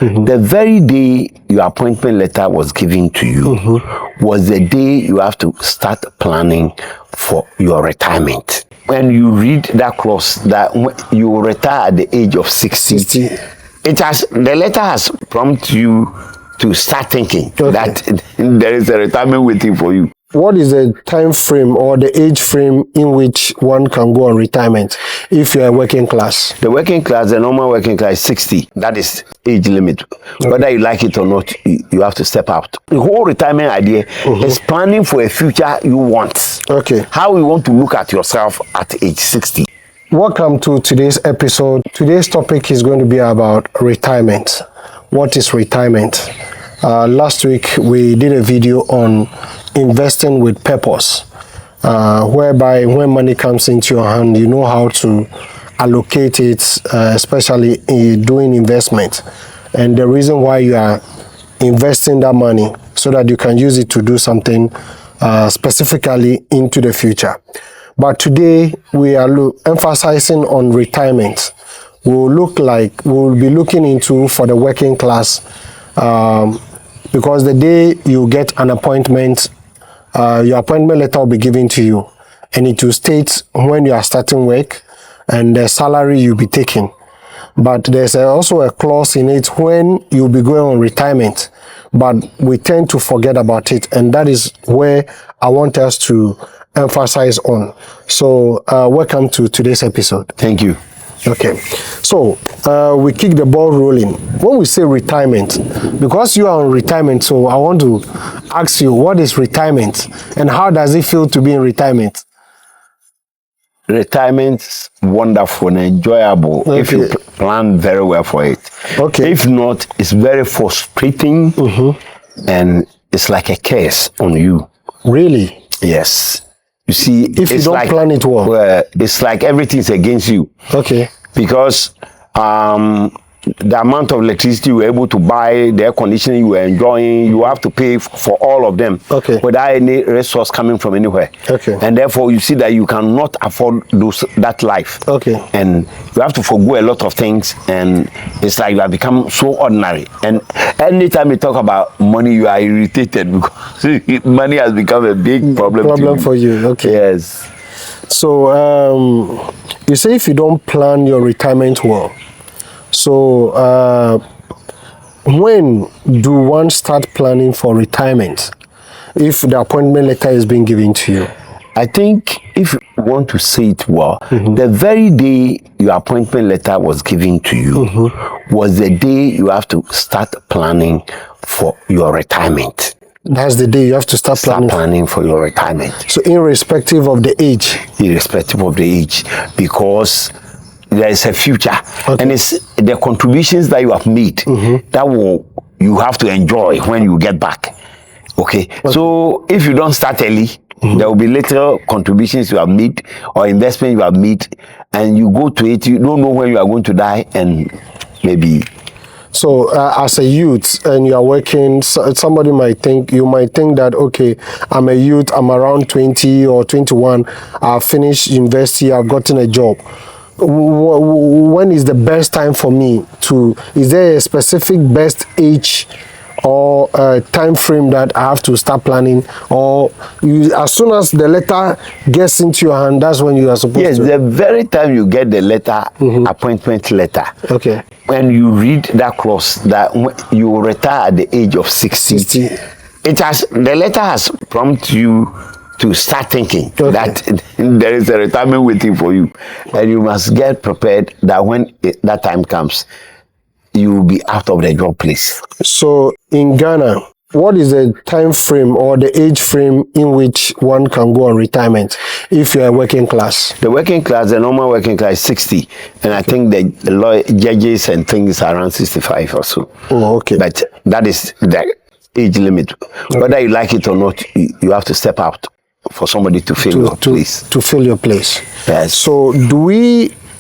the very day your appointment letter was given to you was the day you have to start planning for your retirement. When you read that clause that you will retire at the age of 60, the letter has prompted you to start thinking that there is a retirement waiting for you. What is the time frame or the age frame in which one can go on retirement if you're a working class? The working class, the normal working class is 60. That is age limit. Whether you like it or not, you have to step out. The whole retirement idea is planning for a future you want. How you want to look at yourself at age 60. Welcome to today's episode. Today's topic is going to be about retirement. What is retirement? Last week we did a video on investing with purpose, whereby when money comes into your hand, you know how to allocate it, especially in doing investment, and the reason why you are investing that money so that you can use it to do something specifically into the future. But today we are emphasizing on retirement. We'll be looking into for the working class, because the day you get an appointment, your appointment letter will be given to you, and it will state when you are starting work and the salary you'll be taking. But there's also a clause in it when you'll be going on retirement, but we tend to forget about it, and that is where I want us to emphasize on. So welcome to today's episode. Thank you. Okay, so we kick the ball rolling. When we say retirement, because you are on retirement, so I want to ask you, what is retirement and how does it feel to be in retirement? Retirement's wonderful and enjoyable if you plan very well for it. If not, it's very frustrating and it's like a curse on you. Really? Yes. You see, if you don't plan it well, it's like everything's against you. Because the amount of electricity you were able to buy, the air conditioning you were enjoying, you have to pay for all of them without any resource coming from anywhere. And therefore, you see that you cannot afford that life. And you have to forgo a lot of things, and it's like you have become so ordinary. And anytime you talk about money, you are irritated because money has become a big problem for you. Yes. So you say if you don't plan your retirement well, so when do one start planning for retirement if the appointment letter is being given to you? I think if you want to say it well, the very day your appointment letter was given to you was the day you have to start planning for your retirement. That's the day you have to start planning for your retirement. So irrespective of the age? Irrespective of the age, because there is a future, and it's the contributions that you have made that you have to enjoy when you get back. So if you don't start early, there will be little contributions you have made or investment you have made, and you go to it, you don't know when you are going to die, and maybe. So as a youth and you are working, somebody might think that, okay, I'm a youth, I'm around 20 or 21, I've finished university, I've gotten a job. When is the best time for me is there a specific best age or time frame that I have to start planning, or as soon as the letter gets into your hand, that's when you are supposed to? Yes, the very time you get the letter, appointment letter, when you read that clause that you will retire at the age of 60, the letter has prompted you to start thinking that there is a retirement waiting for you, and you must get prepared that when that time comes, you will be out of the job place. So in Ghana, what is the time frame or the age frame in which one can go on retirement if you're a working class? The working class, the normal working class is 60, and I think the law judges and things are around 65 or so. But that is the age limit. Whether you like it or not, you have to step out for somebody to fill your place. To fill your place. Yes. So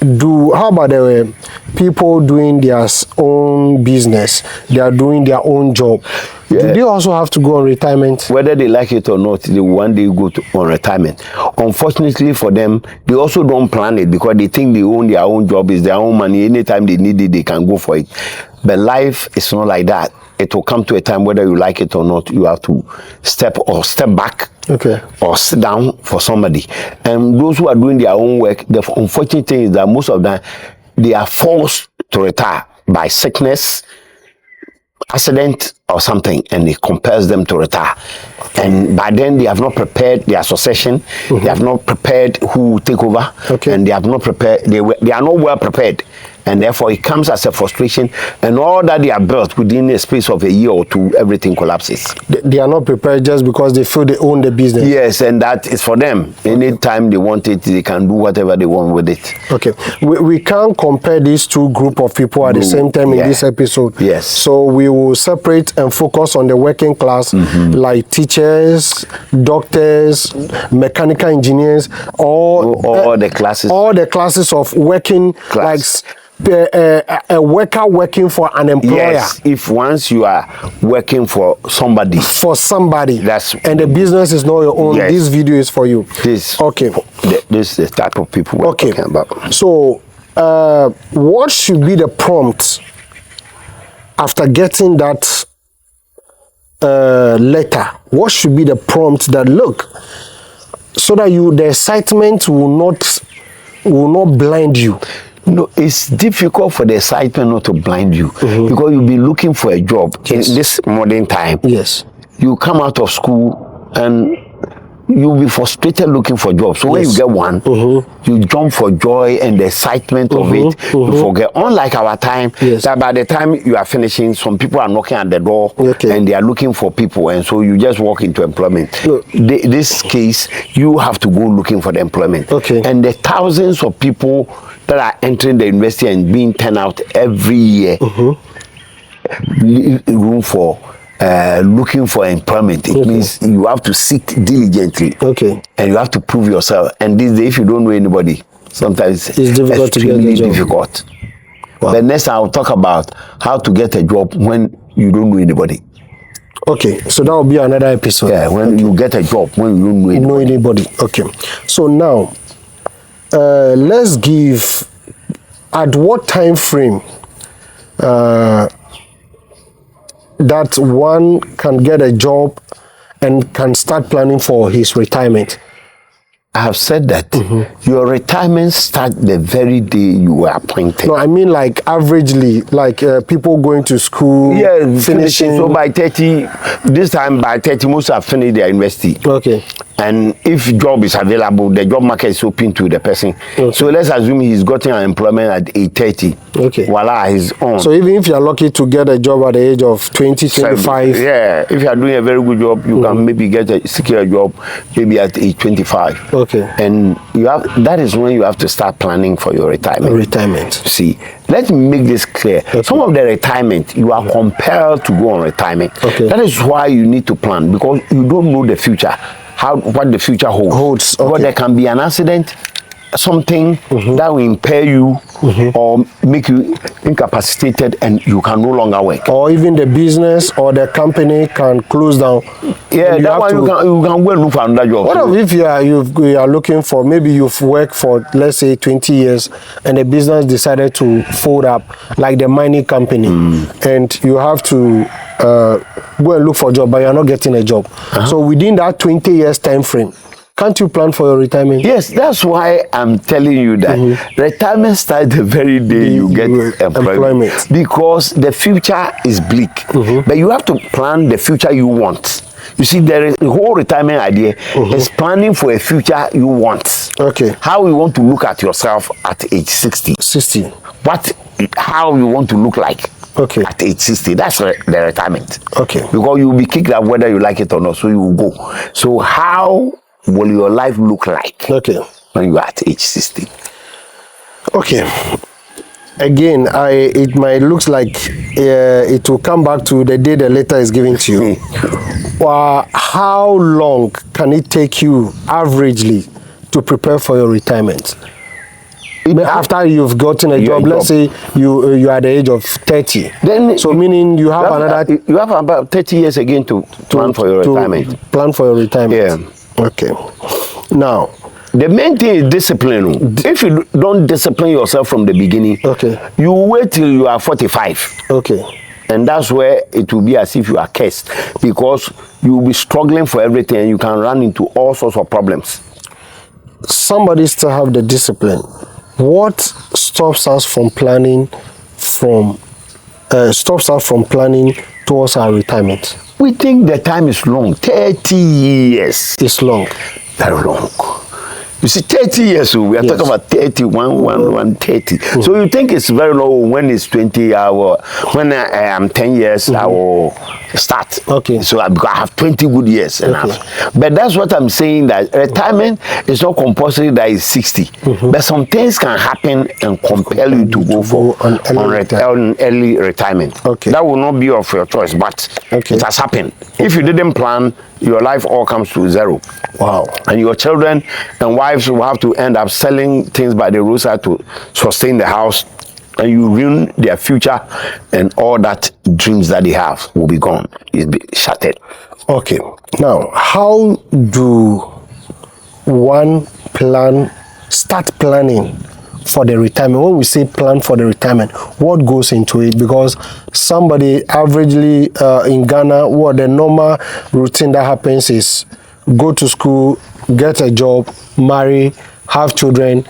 how about the people doing their own business, they are doing their own job. Yeah. Do they also have to go on retirement? Whether they like it or not, they one day go on retirement. Unfortunately for them, they also don't plan it because they think they own their own job, is their own money. Anytime they need it, they can go for it. But life is not like that. It will come to a time, whether you like it or not, you have to step back, okay, or sit down for somebody. And those who are doing their own work, the unfortunate thing is that most of them, they are forced to retire by sickness, accident or something, and it compels them to retire. And by then they have not prepared their succession, they have not prepared who will take over, and they have not prepared, they are not well prepared. And therefore it comes as a frustration, and all that they have built within a space of a year or two, everything collapses. They are not prepared just because they feel they own the business. Yes, and that is for them. Anytime they want it, they can do whatever they want with it. Okay, we can't compare these two group of people at the same time in this episode. Yes. So we will separate and focus on the working class, like teachers, doctors, mechanical engineers, all the classes. All the classes of working class. Like a worker working for an employer. Yes, if once you are working for somebody. And the business is not your own, this video is for you. This is the type of people we're talking about. So, what should be the prompt after getting that letter? What should be the prompt that, look, so that the excitement will not blind you? No, it's difficult for the excitement not to blind you because you'll be looking for a job in this modern time. Yes. You come out of school and you'll be frustrated looking for jobs. So when you get one, you jump for joy and the excitement of it. You forget. Unlike our time, that by the time you are finishing, some people are knocking at the door and they are looking for people, and so you just walk into employment. This case, you have to go looking for the employment. And the thousands of people that are entering the university and being turned out every year, leave room for looking for employment. It means you have to seek diligently, and you have to prove yourself. And this day, if you don't know anybody, sometimes it's difficult to get a job. Difficult. Wow. But next I'll talk about how to get a job when you don't know anybody. Okay, so that will be another episode. Yeah, when you get a job when you don't know anybody. Okay, so now let's give at what time frame that one can get a job and can start planning for his retirement. I have said that your retirement starts the very day you were appointed. No, I mean like averagely, like people going to school, finishing. So by 30, this time by 30, most have finished their university. Okay. And if job is available, the job market is open to the person. So let's assume he's gotten an employment at age 30. Okay. Voila, he's on. So even if you're lucky to get a job at the age of 20, 25. Yeah, if you're doing a very good job, you can maybe get a secure job maybe at age 25. Okay. And that is when you have to start planning for your retirement. See, let me make this clear. Some of the retirement, you are compelled to go on retirement. That is why you need to plan, because you don't know the future. What the future holds. But there can be an accident, something that will impair you or make you incapacitated and you can no longer work. Or even the business or the company can close down. Yeah, that one you can go and look for another job. What if you are looking for, maybe you've worked for, let's say, 20 years and the business decided to fold up, like the mining company, and you have to go and look for a job, but you're not getting a job. So within that 20 years time frame, can't you plan for your retirement? Yes, that's why I'm telling you that retirement starts the very day you get employment. Because the future is bleak. But you have to plan the future you want. You see, there is the whole retirement idea is planning for a future you want. Okay. How you want to look at yourself at age 60. How you want to look like. At age 60, that's the retirement. Because you'll be kicked out whether you like it or not, so you will go. So how will your life look like when you are at age 60? Again, it might looks like it will come back to the day the letter is given to you. How long can it take you averagely to prepare for your retirement? After you've gotten a job, let's say you are at the age of 30. Then so meaning you have another. You have about 30 years again to plan for your retirement. Plan for your retirement. Yeah. Okay. Now, the main thing is discipline. If you don't discipline yourself from the beginning, you wait till you are 45. Okay. And that's where it will be as if you are cursed, because you will be struggling for everything and you can run into all sorts of problems. Somebody still have the discipline. What stops us from planning towards our retirement? We think the time is long. 30 years. It's long. Very long. You see, 30 years, we are talking about 30, 130. So you think it's very low when it's 20 hours. When I am 10 years, I will start. Okay. So I have 20 good years. But that's what I'm saying, that retirement is not compulsory that is 60. But some things can happen and compel you to go for an early retirement. Okay. That will not be of your choice, but it has happened. If you didn't plan, your life all comes to zero. Wow. And your children and wives will have to end up selling things by the roadside to sustain the house, and you ruin their future, and all that dreams that they have will be gone. It'll be shattered. Okay. Now, how do one start planning for the retirement? When we say plan for the retirement, what goes into it? Because somebody averagely in Ghana, what the normal routine that happens is go to school, get a job, marry, have children,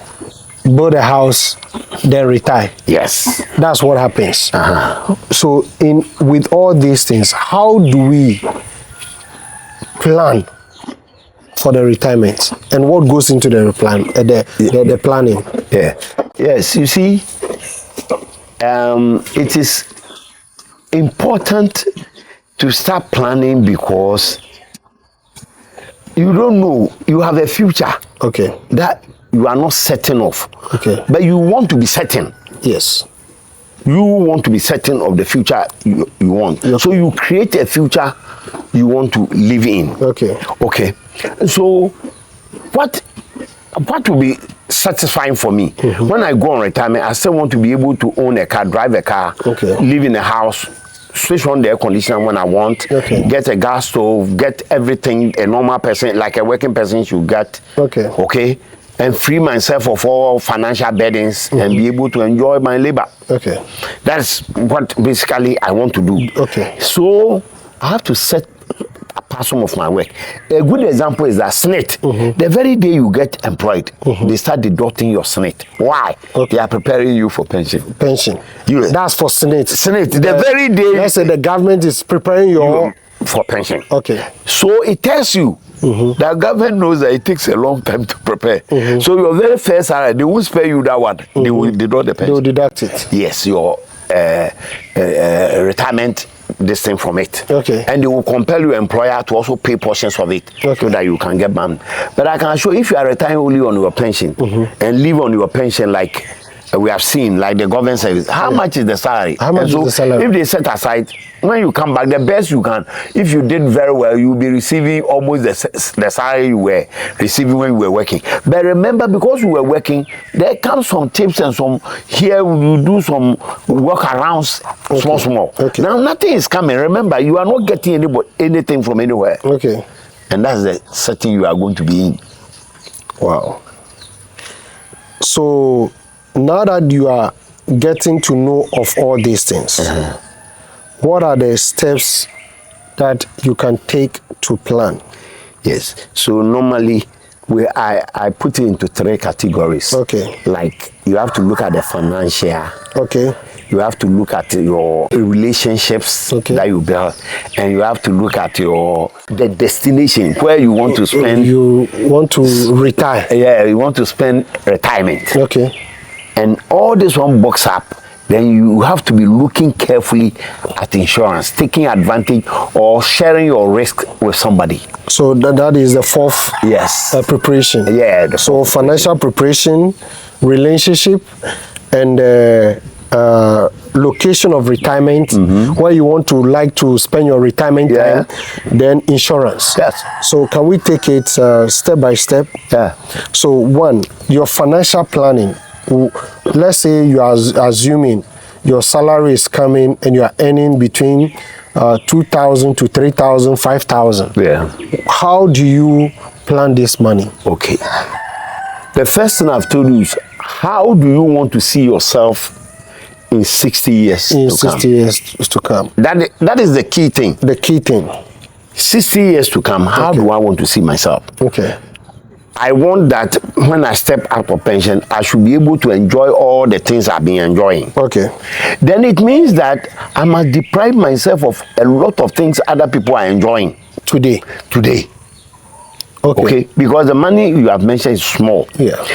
build a house, then retire. Yes. That's what happens. So with all these things, how do we plan for the retirement, and what goes into the planning? Yes, you see, it is important to start planning, because you don't know, you have a future that you are not certain of, but you want to be certain. Yes. You want to be certain of the future you want. So you create a future you want to live in. Okay. So what will be satisfying for me? When I go on retirement, I still want to be able to own a car, drive a car, live in a house, switch on the air conditioner when I want, get a gas stove, get everything a normal person, like a working person should get. Okay. And free myself of all financial burdens and be able to enjoy my labor. That's what basically I want to do. So I have to set apart some of my work. A good example is that SNIT. The very day you get employed, they start deducting your SNIT. Why? They are preparing you for pension. That's for SNIT. The very day. Let's say the government is preparing you for pension. So it tells you the government knows that it takes a long time to prepare. So your very first salary, they won't spare you that one. They will deduct the pension. They will deduct it. Yes, your retirement, this thing from it. And they will compel your employer to also pay portions of it so that you can get banned. But I can assure you, if you are retiring only on your pension and live on your pension like we have seen, like the government service, how much is the salary? How much is the salary? If they set aside, when you come back, the best you can, if you did very well, you'll be receiving almost the salary you were receiving when you were working. But remember, because you were working, there comes some tips and some, here you do some workarounds, small. Now, nothing is coming. Remember, you are not getting anything from anywhere. And that's the setting you are going to be in. Wow. So, now that you are getting to know of all these things, what are the steps that you can take to plan? Yes. So normally, I put it into 3 categories. Like, you have to look at the financial. You have to look at your relationships that you build, and you have to look at the destination where you want to spend. You want to retire. Yeah, you want to spend retirement. And all this one box up, then you have to be looking carefully at insurance, taking advantage or sharing your risk with somebody. So that is the 4th preparation. So financial preparation, relationship, and location of retirement, where you want to spend your retirement time, then insurance. So can we take it step by step? So 1, your financial planning. let's say you are assuming your salary is coming and you are earning between 2,000 to 3,000, 5,000. Yeah. How do you plan this money? Okay. The first thing I've told you is, how do you want to see yourself in 60 years in 60 years to come? That is the key thing. The key thing. 60 years to come, how do I want to see myself? Okay. I want that when I step out of pension, I should be able to enjoy all the things I've been enjoying. Okay. Then it means that I must deprive myself of a lot of things other people are enjoying. Today. Okay. Because the money you have mentioned is small. Yeah.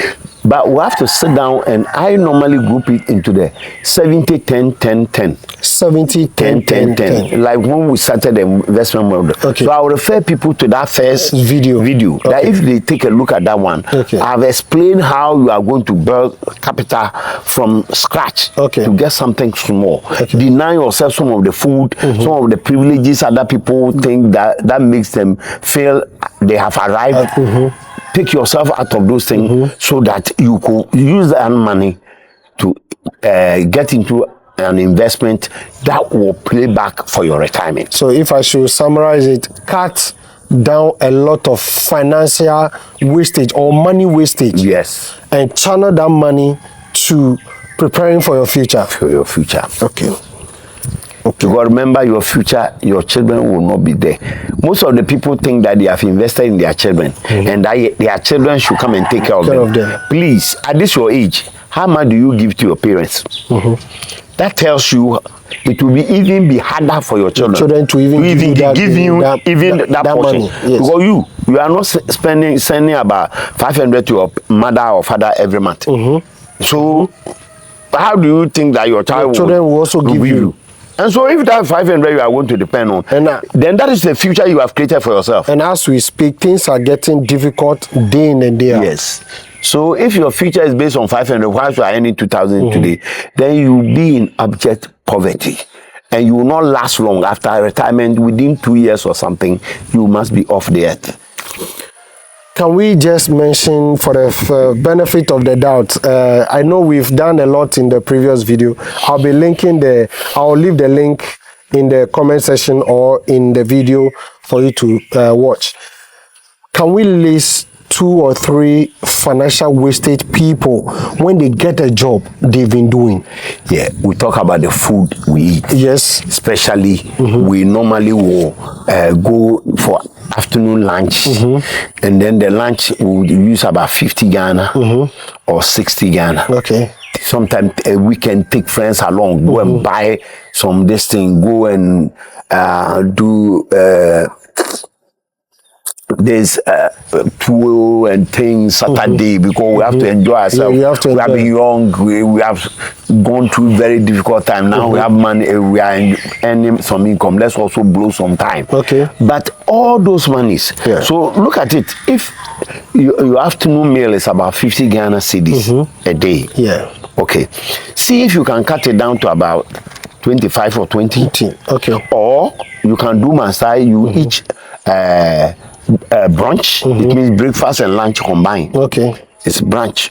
But we have to sit down, and I normally group it into the 70, 10, 10, 10. 70, 10, 10, 10. Like when we started the investment model. Okay. So I will refer people to that first video. Okay. That if they take a look at that one, okay, I've explained how you are going to build capital from scratch to get something small. Okay. Deny yourself some of the food, some of the privileges other people think that makes them feel they have arrived. Take yourself out of those things so that you could use that money to get into an investment that will pay back for your retirement. So if I should summarize it, cut down a lot of financial wastage or money wastage. Yes. And channel that money to preparing for your future. For your future. Okay. Because remember, your future, your children will not be there. Most of the people think that they have invested in their children and that their children should come and take care of them. Please, at this your age, how much do you give to your parents? That tells you it will even be harder for your children to even give you that portion. Money. Yes. Because you are not sending about 500 to your mother or father every month. So how do you think that your children will also give you? And so if that 500 you are going to depend on, then that is the future you have created for yourself. And as we speak, things are getting difficult day in and day out. Yes. So if your future is based on 500, whilst you are earning 2,000 today, then you will be in abject poverty. And you will not last long. After retirement, within 2 years or something, you must be off the earth. Can we just mention, for the benefit of the doubt, I know we've done a lot in the previous video. I'll leave the link in the comment section or in the video for you to watch. Can we list 2 or 3 financial wastage people when they get a job they've been doing? Yeah, we talk about the food we eat. Yes. Especially, we normally will go for afternoon lunch, and then the lunch we would use about 50 Ghana or 60 Ghana. Okay. Sometimes a weekend, take friends along, go and buy some this thing, go and do there's tour and things Saturday, because we have to enjoy ourselves. We have been young, we have gone through very difficult time. Now we have money, we are earning some income. Let's also blow some time. Okay. But all those monies, so look at it. If your afternoon meal is about 50 Ghana cedis a day. Yeah. Okay. See if you can cut it down to about 25 or 20. Okay. Or you can do Masai, you each brunch. It means breakfast and lunch combined. Okay. It's brunch.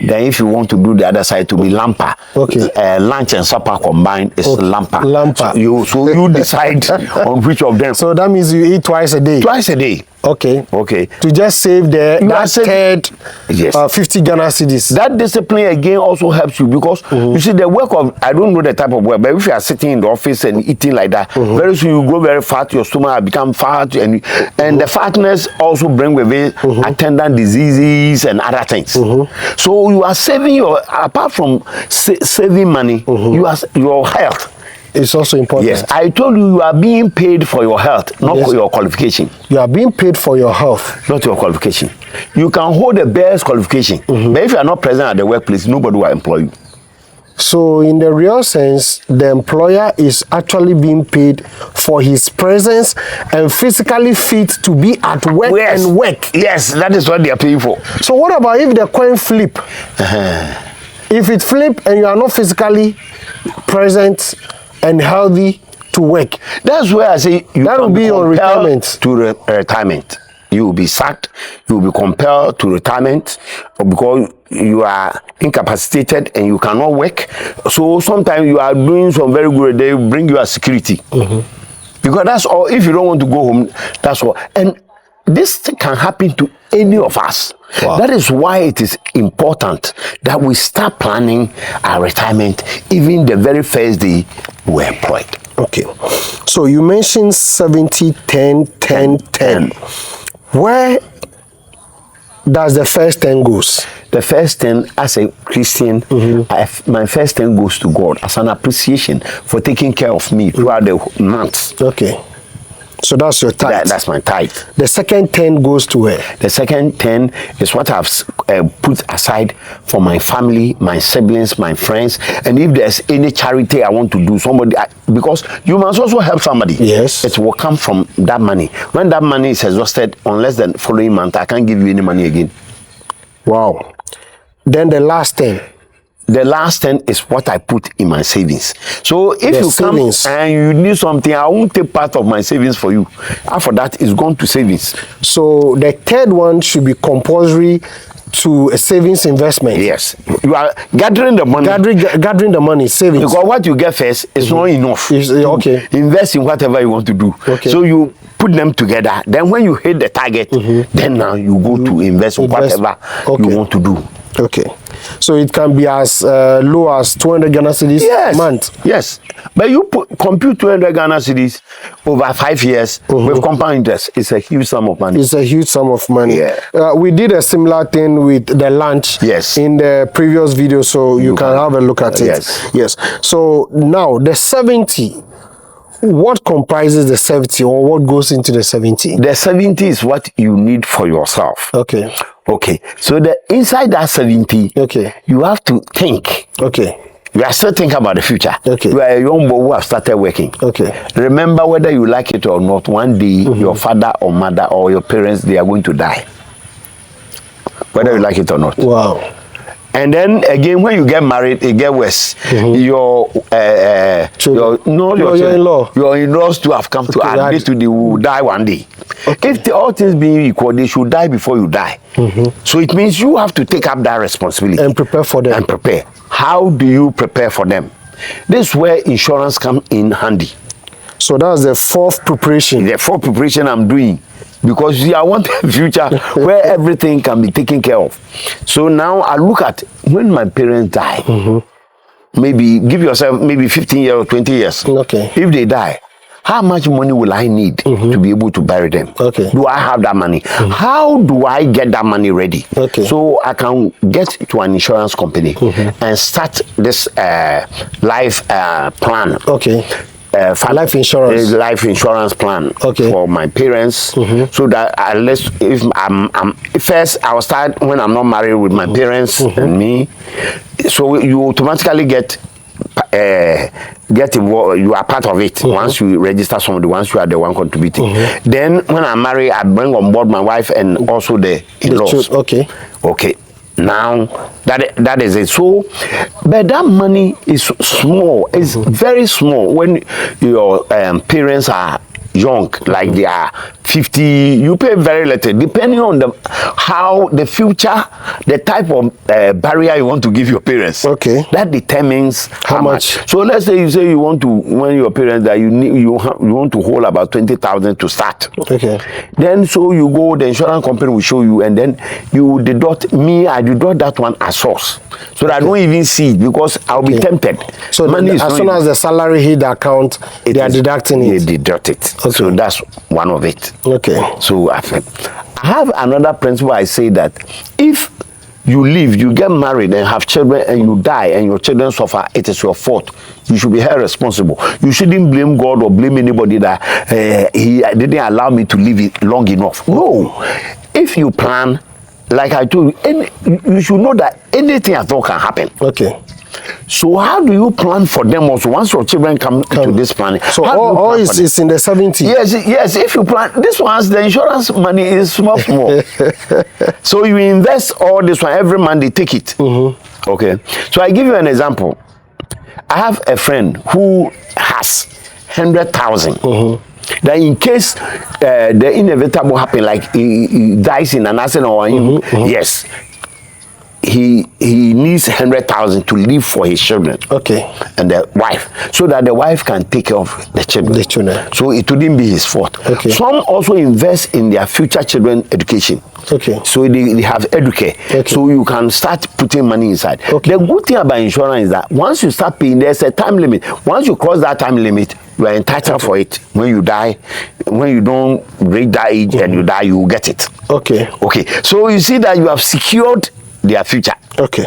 Then if you want to do the other side, to be lampa. Okay. Lunch and supper combined is lampa. Lampa. So you decide on which of them. So that means you eat twice a day. Twice a day. Okay. Okay. To just save that third 50 Ghana cedis. That discipline again also helps you, because you see the work of, I don't know the type of work, but if you are sitting in the office and eating like that, very soon you grow very fat, your stomach become fat, and the fatness also bring with it attendant diseases and other things. So you are saving apart from saving money, your health. It's also important. Yes, I told you are being paid for your health, not for your qualification. You are being paid for your health, not your qualification. You can hold the best qualification, but if you are not present at the workplace, nobody will employ you. So in the real sense, the employer is actually being paid for his presence and physically fit to be at work and work. Yes, that is what they are paying for. So what about if the coin flip? If it flip and you are not physically present and healthy to work, that's where I say that will be your retirement. To retirement. you will be sacked, you will be compelled to retirement because you are incapacitated and you cannot work. So sometimes you are doing some very good, they bring you a security. Because that's all. If you don't want to go home, that's all. And this can happen to any of us. Wow. That is why it is important that we start planning our retirement even the very first day we're employed. Okay. So you mentioned 70, 10, 10, 10. Where does the first 10 goes? The first 10, as a Christian, my first 10 goes to God as an appreciation for taking care of me throughout the months. Okay. So that's your tithe. That's my tithe. The second 10 goes to where? The second 10 is what I've put aside for my family, my siblings, my friends, and if there's any charity I want to do, because you must also help somebody. Yes. It will come from that money. When that money is exhausted, unless the following month, I can't give you any money again. Wow. Then the last 10. The last 10 is what I put in my savings. So if you savings. Come and you need something, I won't take part of my savings for you. After that, it's gone to savings. So the third one should be compulsory to a savings investment. Yes. You are gathering the money. Gathering the money, savings. Because what you get first is not enough. Okay. Invest in whatever you want to do. Okay. So you put them together. Then when you hit the target, then now you go to invest in whatever you want to do. Okay. So it can be as low as 200 Ghana cedis a month. Yes. But you compute 200 Ghana cedis over 5 years with compound interest. It's a huge sum of money. It's a huge sum of money. Yeah. We did a similar thing with the lunch in the previous video, so you can have a look at it. Yes. So now the 70. What comprises the 70 or what goes into the 70? The 70 is what you need for yourself. Okay. Okay. So the inside that 70, you have to think. Okay. You are still thinking about the future. Okay. You are a young boy who have started working. Okay. Remember, whether you like it or not, one day your father or mother or your parents, they are going to die. Whether you like it or not. Wow. And then again, when you get married, it gets worse. Your in-laws too have come to admit to they will die one day. Okay. If all things being equal, they should die before you die. So it means you have to take up that responsibility and prepare for them. And prepare. How do you prepare for them? This is where insurance comes in handy. So that's the fourth preparation. The fourth preparation I'm doing. Because I want a future where everything can be taken care of. So now I look at when my parents die, maybe give yourself maybe 15 years or 20 years. Okay. If they die, how much money will I need to be able to bury them? Okay. Do I have that money? How do I get that money ready? Okay. So I can get to an insurance company and start this life plan. Okay. Life insurance plan for my parents, so that unless if I'm first I'll start when I'm not married with my parents and me, so you automatically get involved. You are part of it once you register somebody, once you are the one contributing. Then when I'm married, I bring on board my wife and also the in-laws. Okay. Now that is it. So, but that money is small. It's very small when your parents are young, like they are 50. You pay very little, depending on how the future, the type of barrier you want to give your parents. Okay, that determines how much. So let's say you want to, when your parents that you want to hold about 20,000 to start. Okay. Then so you go, the insurance company will show you, and then you deduct I deduct that one as source, so that I don't even see it because I'll be tempted. So money as soon as the salary hit the account, they are deducting it. They deduct it. Okay. So that's one of it. Okay. So I have another principle. I say that if you live, you get married and have children and you die and your children suffer, it is your fault. You should be held responsible. You shouldn't blame God or blame anybody that he didn't allow me to live it long enough. No. If you plan, like I told you, you should know that anything at all can happen. Okay. So how do you plan for them also once your children come to this planning? So all is in the 70. Yes. If you plan this one, the insurance money is small. So you invest all this one every month. They take it. Okay. So I give you an example. I have a friend who has 100,000. that in case the inevitable happen, like he dies in an accident or yes, he needs 100,000 to live for his children. Okay. And the wife, so that the wife can take care of the children. The children. So it wouldn't be his fault. Okay. Some also invest in their future children education. Okay. So they have educare. Okay. So you can start putting money inside. Okay. The good thing about insurance is that once you start paying, there's a time limit. Once you cross that time limit, you are entitled for it. When you die, when you don't reach that age and you die, you will get it. Okay. Okay. So you see that you have secured their future. Okay.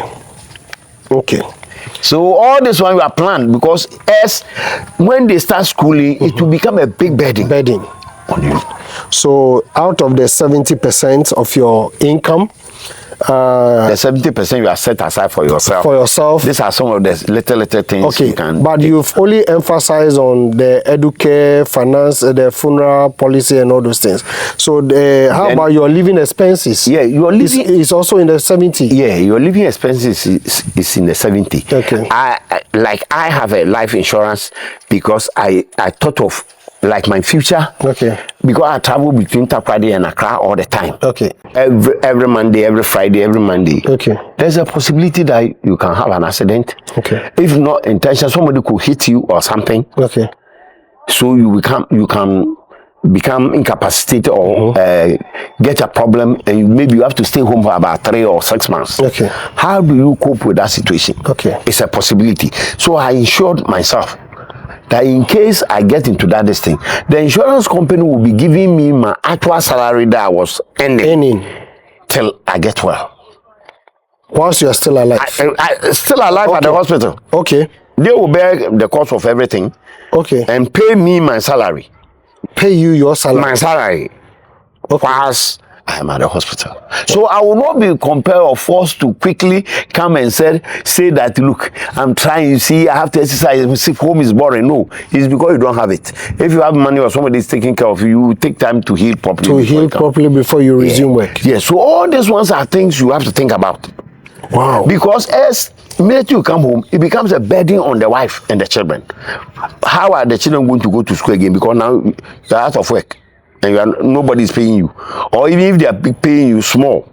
Okay. So all this one you are planned, because as when they start schooling, it will become a big burden on you. So out of the 70% of your income, the 70% you are set aside for yourself. For yourself. These are some of the little things you can. But you've only emphasized on the educare, finance, the funeral policy, and all those things. So how about your living expenses? Yeah, your living is also in the 70. Yeah, your living expenses is in the 70. Okay. I have a life insurance because I thought of like my future. Okay. Because I travel between Takoradi and Accra all the time. Okay. Every Monday, every Friday, every Monday. Okay. There's a possibility that you can have an accident. Okay. If not intentional, somebody could hit you or something. Okay. So you can become incapacitated or get a problem, and maybe you have to stay home for about 3 or 6 months. Okay. How do you cope with that situation? Okay. It's a possibility. So I insured myself that in case I get into that thing, the insurance company will be giving me my actual salary that I was earning till I get well. Once you are still alive? I still alive at the hospital. Okay. They will bear the cost of everything. Okay. And pay me my salary. Pay you your salary? My salary. Okay. Whilst I am at the hospital. So I will not be compelled or forced to quickly come and say that, look, I'm trying, you see, I have to exercise, home is boring. No, it's because you don't have it. If you have money or somebody is taking care of you, you take time to heal properly. To heal properly before you resume work. Yeah, so all these ones are things you have to think about. Wow. Because as immediately you come home, it becomes a burden on the wife and the children. How are the children going to go to school again? Because now you're out of work and nobody is paying you. Or even if they are paying you small.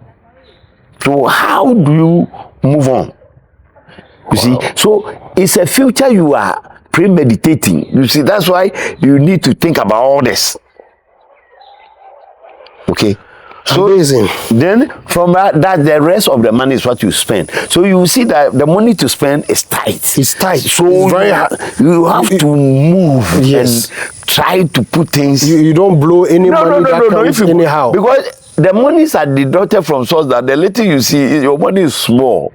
So how do you move on? You see? So it's a future you are premeditating. You see, that's why you need to think about all this. Okay? So amazing. Then from that the rest of the money is what you spend. So you see that the money to spend is tight. It's tight. So it's very hard. You have to move. Yes. And try to put things. You don't blow any money that comes anyhow. Because the monies are deducted from source that the little you see, your money is small.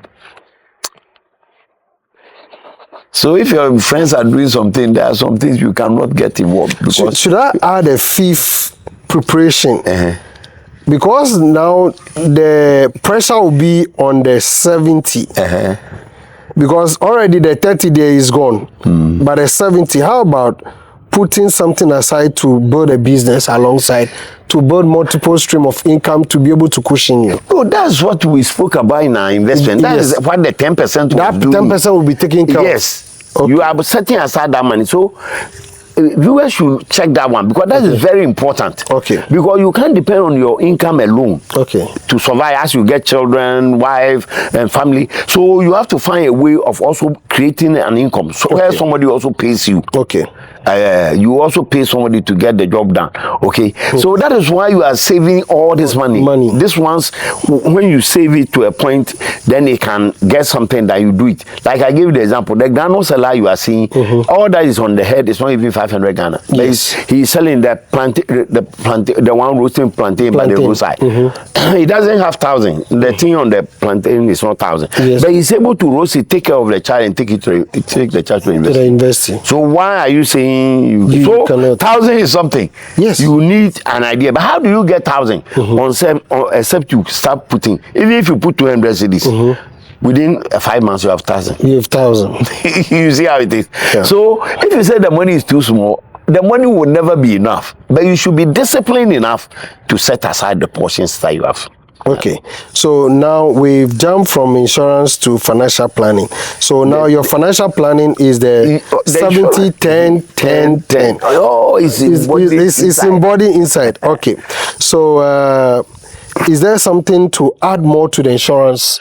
So if your friends are doing something, there are some things you cannot get involved. Because should I add a fifth preparation? Because now the pressure will be on the 70. Because already the 30 day is gone. But the 70, how about putting something aside to build a business alongside, to build multiple stream of income to be able to cushion you? Oh, that's what we spoke about in our investment. That is what the 10% that 10% will be taken care of. Yes. Okay. You are setting aside that money. So viewers should check that one, because that is very important. Okay. Because you can't depend on your income alone. Okay. To survive as you get children, wife, and family. So you have to find a way of also creating an income. So where somebody also pays you. Okay. You also pay somebody to get the job done. Okay. So that is why you are saving all this money. This ones, when you save it to a point, then it can get something that you do it. Like I gave you the example, the granola seller you are seeing, all that is on the head. It's not even 500 Ghana. Yes. He's selling the one roasting plantain by the roadside. He doesn't have 1,000. The thing on the plantain is not 1,000. Yes. But he's able to roast it, take care of the child, and take the child to invest. So why are you saying so cannot? 1,000 is something. Yes. You need an idea. But how do you get 1,000 except you start putting? Even if you put 200 cedis, within 5 months you have 1,000. You have 1,000. You see how it is. Yeah. So if you say the money is too small, the money will never be enough. But you should be disciplined enough to set aside the portions that you have. Okay, so now we've jumped from insurance to financial planning. So now your financial planning is the 70, 10, 10, 10. Oh, it's embodied inside. Okay, so is there something to add more to the insurance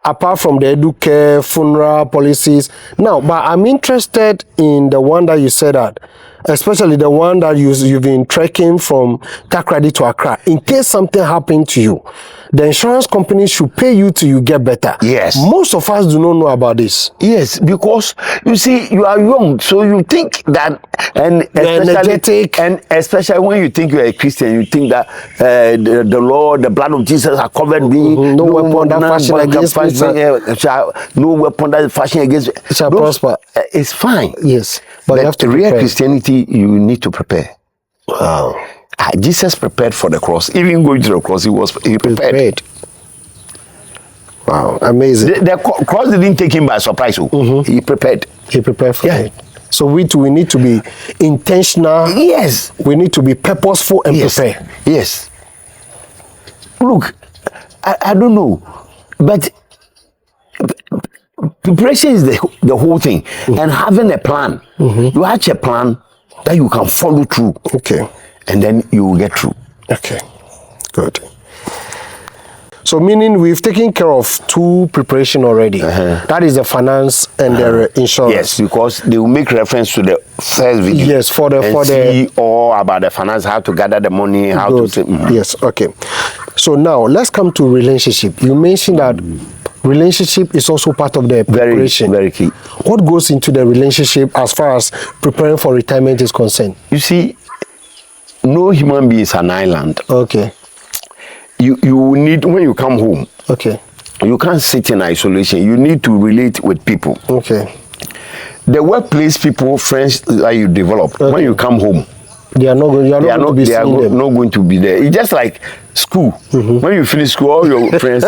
apart from the educare, funeral policies? Now, but I'm interested in the one that you said that, especially the one that you've been trekking from Takrady to Accra. In case something happened to you, the insurance company should pay you till you get better. Yes. Most of us do not know about this. Yes, because you see, you are young, so you think that, and energetic, and especially when you think you're a Christian, you think that the Lord, the blood of Jesus has covered me. No weapon that fashion against me. No weapon that fashion against me shall prosper. It's fine. Yes, but you have to real prepare. Christianity, you need to prepare. Wow. Jesus prepared for the cross. Even going to the cross, he prepared. Wow, amazing. The cross didn't take him by surprise. He prepared. He prepared for it. So we need to be intentional. Yes. We need to be purposeful and prepare. Yes. Look, I don't know, but preparation is the whole thing. And having a plan. You have a plan that you can follow through. Okay. And then you will get through. Okay. Good. So meaning we've taken care of two preparation already. That is the finance and the insurance. Yes, because they will make reference to the first video. Yes, for the see all about the finance, how to gather the money, how to say. Yes, okay. So now let's come to relationship. You mentioned that relationship is also part of the preparation. Very key. What goes into the relationship as far as preparing for retirement is concerned? You see, no human being is an island. Okay. You need, when you come home, okay, you can't sit in isolation. You need to relate with people. Okay. The workplace people, friends that you develop, when you come home, they are not going to be there. It's just like school. When you finish school, all your friends,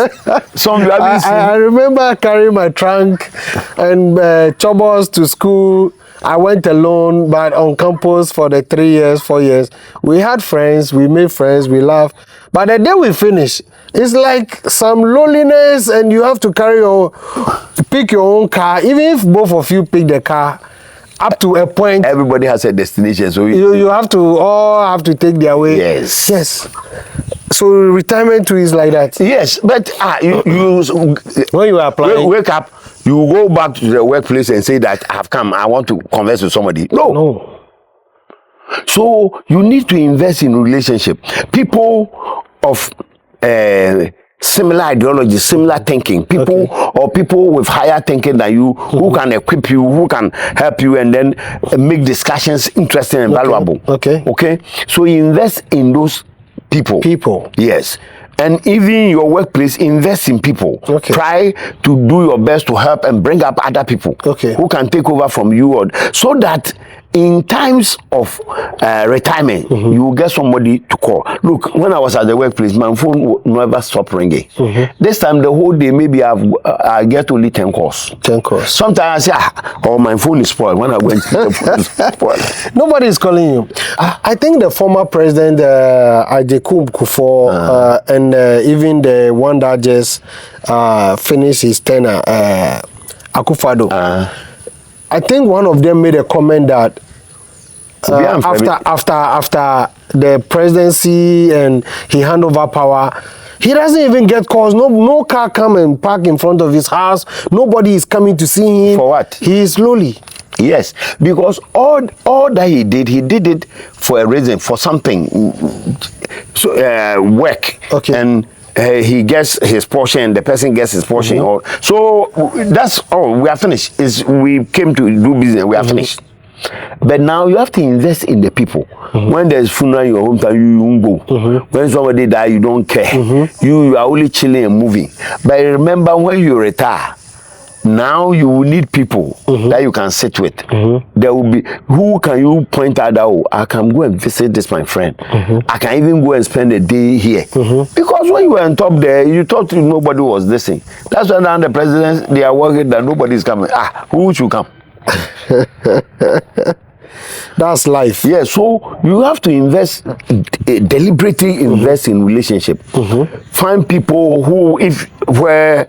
some you haven't seen. I remember carrying my trunk and chobos to school. I went alone, but on campus for the 3 years, 4 years. We had friends, we made friends, we laughed. But the day we finish, it's like some loneliness, and you have to pick your own car. Even if both of you pick the car, up to a point. Everybody has a destination, so you have to all have to take their way. Yes. Yes. So retirement too is like that. Yes, but when you are applying, wake up, you go back to the workplace and say that I have come, I want to converse with somebody. No. So you need to invest in relationship. People of similar ideology, similar thinking, people with higher thinking than you, who can equip you, who can help you, and then make discussions interesting and valuable. Okay. So invest in those people. Yes. And even your workplace, invest in people. Try to do your best to help and bring up other people who can take over from you, so that in times of retirement, you will get somebody to call. Look, when I was at the workplace, my phone would never stop ringing. This time, the whole day, maybe I get only 10 calls. 10 calls. Sometimes I say, my phone is spoiled. When I went to the phone is spoiled. Nobody is calling you. I think the former president, Ajay Kufuor, and even the one that just finished his tenure, Akufo-Addo, I think one of them made a comment that after the presidency and he hand over power, he doesn't even get calls. No car come and park in front of his house. Nobody is coming to see him. For what? He is lonely. Yes, because all that he did it for a reason, for something. So work. And he gets his portion, and the person gets his portion. So that's all. We are finished. We came to do business. We are finished. But now you have to invest in the people. When there's funeral in your hometown, you won't go. When somebody die, you don't care. You are only chilling and moving. But remember, when you retire, now you will need people that you can sit with. There will be, who can you point out that, oh, I can go and visit this my friend. I can even go and spend a day here. Because when you were on top there, you thought nobody was listening. That's why now the presidents, they are worried that nobody is coming. Who should come? That's life. Yeah, so you have to invest, deliberately invest in relationship. Find people who, if I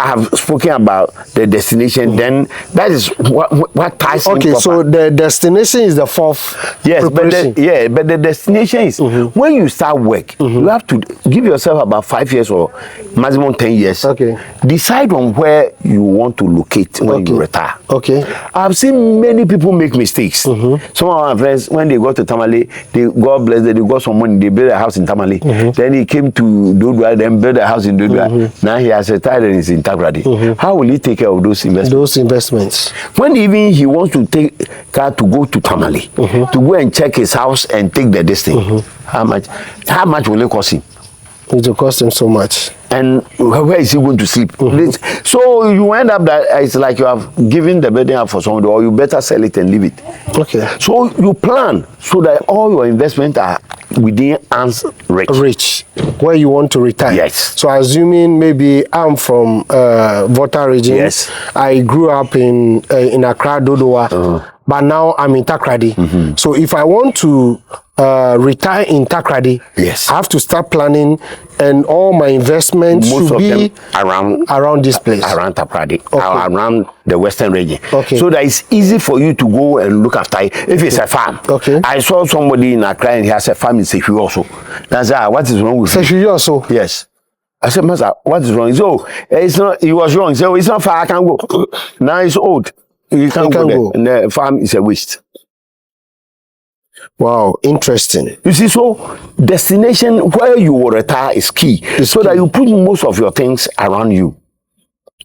have spoken about the destination, then that is what ties in. Okay, so the destination is the fourth. Yes, but the destination is when you start work, you have to give yourself about 5 years or maximum 10 years. Okay. Decide on where you want to locate when you retire. Okay. I've seen many people make mistakes. Some of my friends, when they got to Tamale, God bless them, they got some money, they built a house in Tamale. Then he came to Dodua, then built a house in Dodua. Now he has retired and is in Takoradi. How will he take care of those investments? Those investments. When even he wants to take car to go to Tamale, to go and check his house and take the distance, how much will it cost him? It will cost him so much. And where is he going to sleep? So you end up that it's like you have given the building up for somebody, or you better sell it and leave it. Okay. So you plan so that all your investments are within arm's reach. Where you want to retire. Yes. So assuming maybe I'm from Volta region. Yes. I grew up in Accra, Dodowa, but now I'm in Takoradi. So if I want to retire in Takoradi, yes, I have to start planning, and all my investments should be around this place, around Takoradi, around the western region. Okay. So that it's easy for you to go and look after it. If it's a farm. Okay. I saw somebody in Accra and he has a farm in Sechu also. That's what is wrong with Sechu also? Yes. I said, Master, what is wrong? So it's not. He was wrong. So it's not far. I can go. Now it's old. You can't go there. And the farm is a waste. Wow, interesting. You see, so destination where you will retire is key. That you put most of your things around you.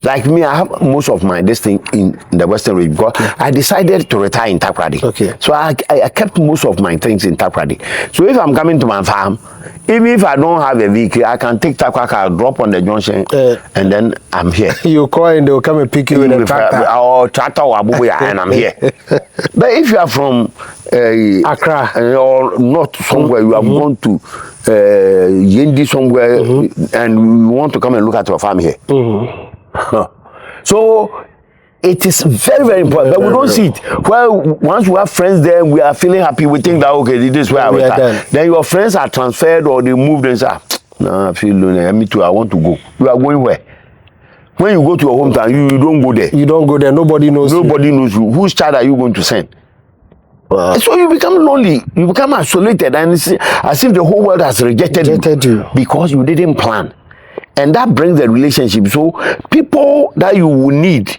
Like me, I have most of my this thing in the western region because I decided to retire in Takoradi. Okay. So I kept most of my things in Takoradi. So if I'm coming to my farm, even if I don't have a vehicle, I can take Takoradi, drop on the junction, and then I'm here. You call and they'll come and pick you with a tractor. Or tractor or abubuya, and I'm here. But if you are from Accra or not somewhere, you have gone to Yendi somewhere, and you want to come and look at your farm here. So it is very, very important, but we don't see it. Well, once we have friends there, we are feeling happy. We think that okay, this is where I was. Then your friends are transferred or they moved and say, "No, I feel lonely. Me too. I want to go." You are going where? When you go to your hometown, you don't go there. You don't go there. Nobody knows. Nobody knows you. Whose child are you going to send? So you become lonely. You become isolated, and it's as if the whole world has rejected you because you didn't plan. And that brings the relationship. So people that you will need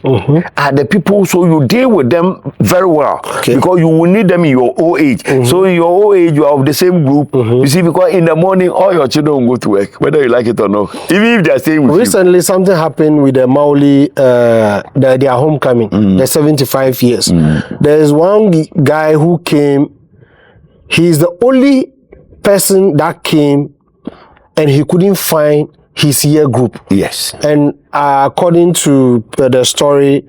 are the people, so you deal with them very well. Because you will need them in your old age. So in your old age, you are of the same group. You see, because in the morning, all your children will go to work, whether you like it or not. Even if they are staying with you. Recently, something happened with the Maoli, their homecoming, the 75 years. There's one guy who came. He's the only person that came, and he couldn't find his year group. Yes. And according to the story,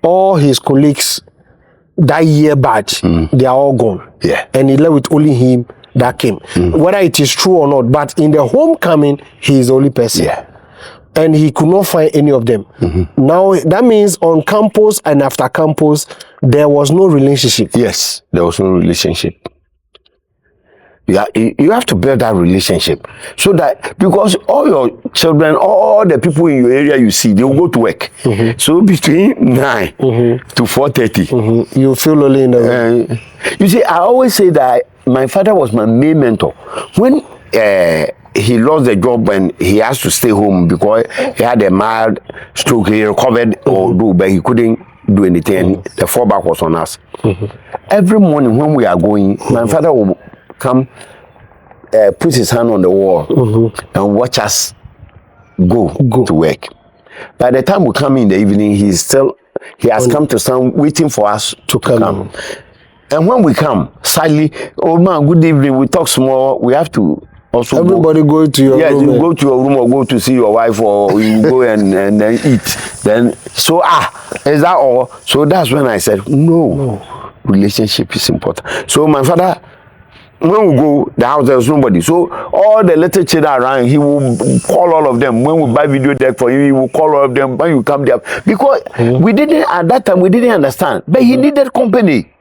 all his colleagues, that year batch, they are all gone. Yeah. And he left with only him that came. Whether it is true or not, but in the homecoming, he is the only person. Yeah. And he could not find any of them. Now, that means on campus and after campus, there was no relationship. Yes, there was no relationship. You have to build that relationship so that, because all your children, all the people in your area you see, they will go to work. So between 9 to 4:30, you feel lonely in the room. You see, I always say that my father was my main mentor. When he lost the job and he has to stay home because he had a mild stroke, he recovered, but he couldn't do anything, and the fallback was on us. Every morning when we are going, my father will come, put his hand on the wall and watch us go to work. By the time we come in the evening, he has come to stand waiting for us to come. And when we come, sadly, old man, good evening, we talk small, we have to also everybody go to your room. Yes, you go to your room or go to see your wife, or you go and then eat. Then, so is that all? So that's when I said, no, relationship is important. So my father, when we go, the house, there's nobody. So all the little children around, he will call all of them. When we buy video deck for him, he will call all of them. When you come there, because we didn't, at that time, we didn't understand. But he needed company.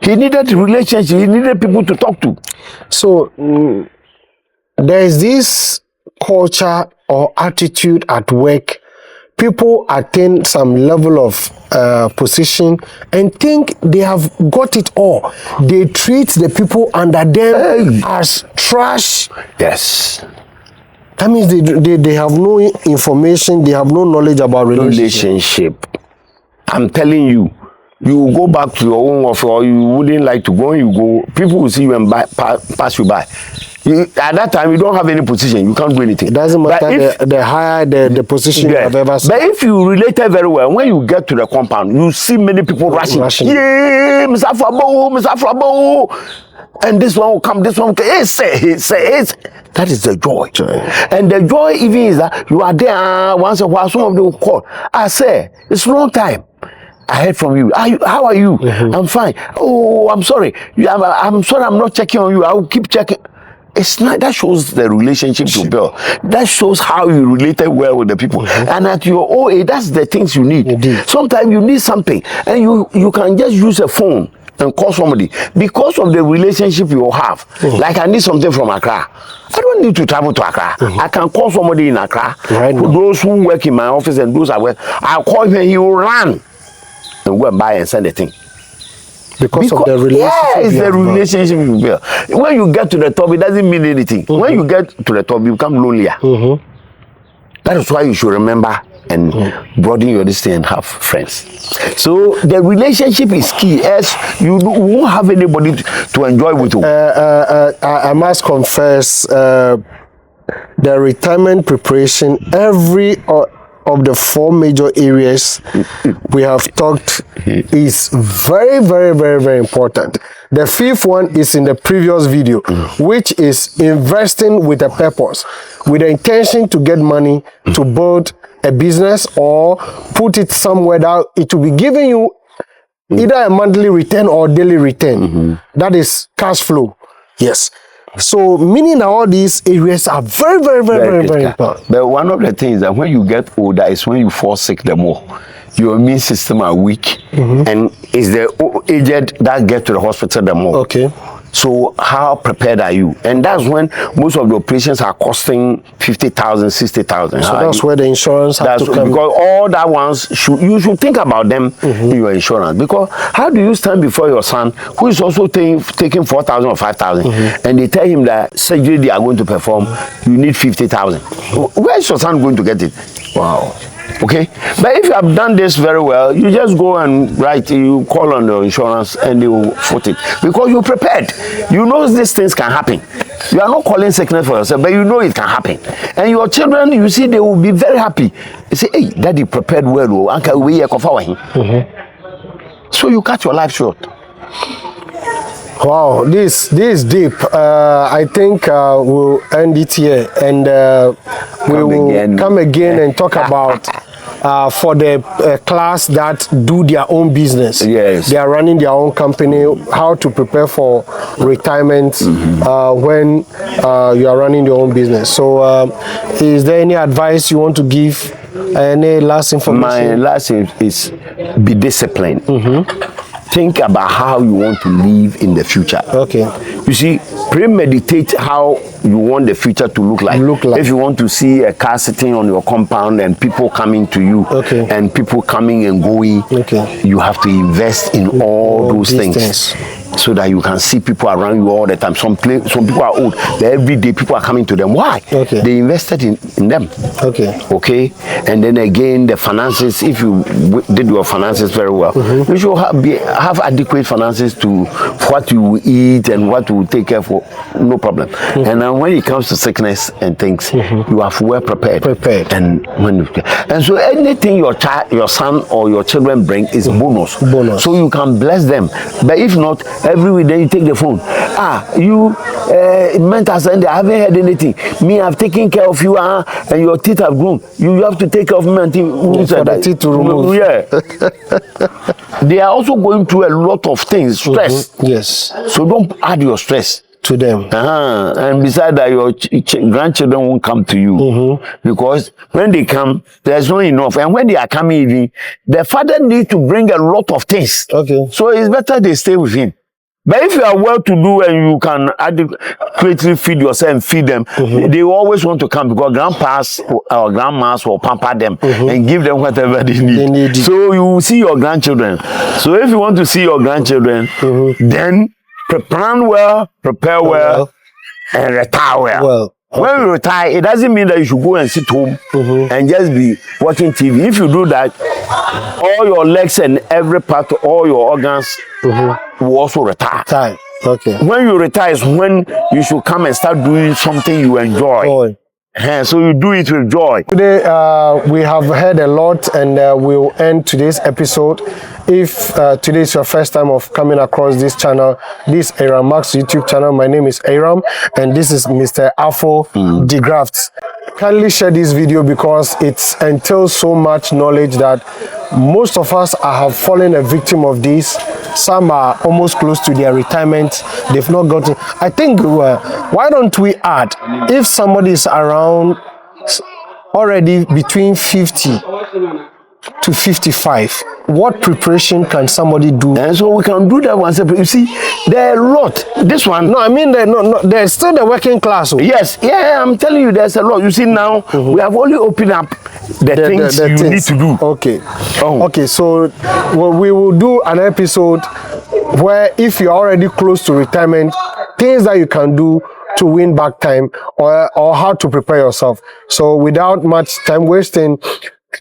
He needed relationship. He needed people to talk to. So there is this culture or attitude at work. People attain some level of position and think they have got it all. They treat the people under them as trash. Yes. That means they have no information, they have no knowledge about relationship. I'm telling you, you go back to your own office, or you wouldn't like to go, and you go, people will see you and pass you by. At that time, you don't have any position. You can't do anything. It doesn't matter the higher the position you have ever seen. But if you related very well, when you get to the compound, you see many people rushing. Yeah, Mr. Frabo. And this one will come, this one will come. Hey, say. That is the joy. And the joy even is that you are there once in a while, some of them will call. I say, it's long time. I heard from you. How are you? I'm fine. Oh, I'm sorry. I'm sorry I'm not checking on you. I will keep checking. It's not, that shows the relationship you build. That shows how you related well with the people. And at your old age, that's the things you need. Sometimes you need something, and you can just use a phone and call somebody because of the relationship you have. Like I need something from Accra. I don't need to travel to Accra. I can call somebody in Accra. Right. Those who work in my office and those I work, I'll call him and he will run and go and buy and send the thing. Because of the relationship. Yeah, it's the relationship you build. When you get to the top, it doesn't mean anything. When you get to the top, you become lonelier. That is why you should remember and broaden your distance and have friends. So the relationship is key. As you won't have anybody to enjoy with you. I must confess, the retirement preparation, every of the 4 major areas we have talked is very, very, very, very important. The 5th one is in the previous video, which is investing with a purpose, with the intention to get money to build a business or put it somewhere that it will be giving you either a monthly return or daily return. That is cash flow. Yes. So, meaning all these areas are very, very, very, very, very important. But one of the things that when you get older is when you fall sick the more. Your immune system are weak, and it's the aged that get to the hospital the more. Okay. So how prepared are you? And that's when most of the operations are costing 50,000, 60,000. So that's where the insurance has to come. Because all that ones, you should think about them in your insurance. Because how do you stand before your son, who is also taking 4,000 or 5,000, and they tell him that surgery they are going to perform, you need 50,000. Where is your son going to get it? Wow. Okay, but if you have done this very well, you just go and write, you call on the insurance and they will foot it because you're prepared. You know these things can happen. You are not calling sickness for yourself, but you know it can happen. And your children, you see, they will be very happy. They say, hey, daddy prepared well, uncle, we are so you cut your life short. Wow, this is deep. I think we'll end it here, and we will come again and talk about for the class that do their own business. Yes, they are running their own company. How to prepare for retirement when you are running your own business. So, is there any advice you want to give? Any last information? My last is be disciplined. Think about how you want to live in the future. Okay. You see, premeditate how you want the future to look like. If you want to see a car sitting on your compound and people coming to you, and people coming and going, you have to invest in all those things. So that you can see people around you all the time. Some people are old, but every day people are coming to them. Why? They invested in them. Okay. And then again, the finances, if you did your finances very well, you should have adequate finances to what you eat and what you take care for. No problem. And then when it comes to sickness and things, you are well prepared. And so anything your son or your children bring is bonus. So you can bless them. But if not, every week then you take the phone. Mental Sunday, I haven't heard anything. Me, I've taken care of you, and your teeth have grown. You have to take care of me until for the teeth to remove. They are also going through a lot of things, stress. Yes. So don't add your stress to them. And besides that, your grandchildren won't come to you because when they come, there's not enough. And when they are coming, the father needs to bring a lot of things. So it's better they stay with him. But if you are well to do and you can adequately feed yourself and feed them, they always want to come because grandpas or grandmas will pamper them and give them whatever they need. So you will see your grandchildren. So if you want to see your grandchildren, then plan well, prepare well, and retire well. When you retire, it doesn't mean that you should go and sit home and just be watching TV. If you do that, all your legs and every part, all your organs will also retire. Okay. When you retire is when you should come and start doing something you enjoy. So you do it with joy. Today we have heard a lot, and we'll end today's episode. If today is your first time of coming across this channel, this Eyramax YouTube channel, my name is Eyram, and this is Mr. Afo DeGraft. Kindly share this video because it entails so much knowledge that most of us have fallen a victim of this. Some are almost close to their retirement. They've not gotten. I think why don't we add, if somebody is around already between 50 to 55, what preparation can somebody do? And so we can do that one separate. You see, there are a lot. This one. No, I mean, there's still the working class. Yes, yeah, I'm telling you, there's a lot. You see, now we have only opened up the things you need to do. Okay. Okay, so we will do an episode where if you're already close to retirement, things that you can do to win back time, or how to prepare yourself. So without much time wasting,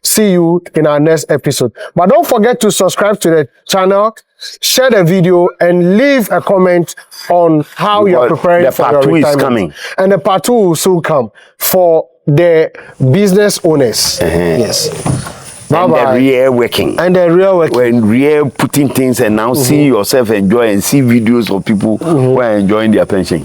see you in our next episode. But don't forget to subscribe to the channel, share the video, and leave a comment on how you are preparing for your retirement. Is coming. And the part 2 will soon come for the business owners. Yes. And the real working. And the real working. When real putting things and now seeing yourself enjoy and see videos of people who are enjoying their pension.